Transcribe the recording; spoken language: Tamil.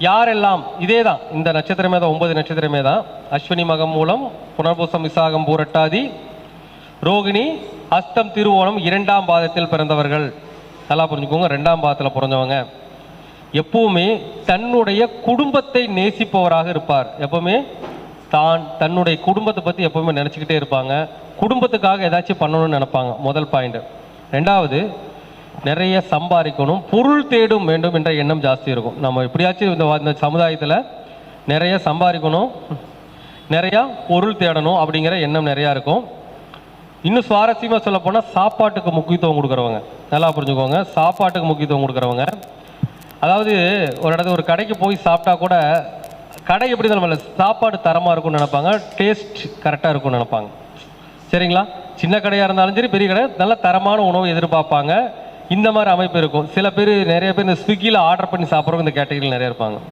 யாரெல்லாம் இதே தான், இந்த நட்சத்திரமே தான், 9 நட்சத்திரமே தான். அஸ்வினி மகம் மூலம், புனர்பூசம் விசாகம் பூரட்டாதி ரோகிணி ஹஸ்தம் திருவோணம் 2ஆம் பாதத்தில் பிறந்தவர்கள். நல்லா புரிஞ்சுக்கோங்க. 2ஆம் பாதத்தில் பிறந்தவங்க எப்பவுமே தன்னுடைய குடும்பத்தை நேசிப்பவராக இருப்பார். எப்பவுமே தன்னுடைய குடும்பத்தை பற்றி எப்பவுமே நினச்சிக்கிட்டே இருப்பாங்க. குடும்பத்துக்காக ஏதாச்சும் பண்ணணும்னு நினைப்பாங்க. முதல் பாயிண்ட். ரெண்டாவது, நிறைய சம்பாதிக்கணும், பொருள் தேடும் வேண்டும் என்ற எண்ணம் ஜாஸ்தி இருக்கும். நம்ம எப்படியாச்சும் இந்த சமுதாயத்தில் நிறைய சம்பாதிக்கணும், நிறையா பொருள் தேடணும் அப்படிங்கிற எண்ணம் நிறையா இருக்கும். இன்னும் சுவாரஸ்யமாக சொல்ல போனால் சாப்பாட்டுக்கு முக்கியத்துவம் கொடுக்குறவங்க. நல்லா புரிஞ்சுக்கோங்க. சாப்பாட்டுக்கு முக்கியத்துவம் கொடுக்குறவங்க. அதாவது ஒரு கடைக்கு போய் சாப்பிட்டா கூட கடை எப்படி தான் சாப்பாடு தரமாக இருக்கும்னு நினைப்பாங்க, டேஸ்ட் கரெக்டாக இருக்கும்னு நினைப்பாங்க. சரிங்களா? சின்ன கடையாக இருந்தாலும் சரி, பெரிய கடை, நல்ல தரமான உணவு எதிர்பார்ப்பாங்க. இந்த மாதிரி அமைப்பு இருக்கும். சில பேர், நிறைய பேர் இந்த ஸ்விக்கியில் ஆர்டர் பண்ணி சாப்பிட்றவங்க இந்த கேட்டகரியில் நிறைய இருப்பாங்க.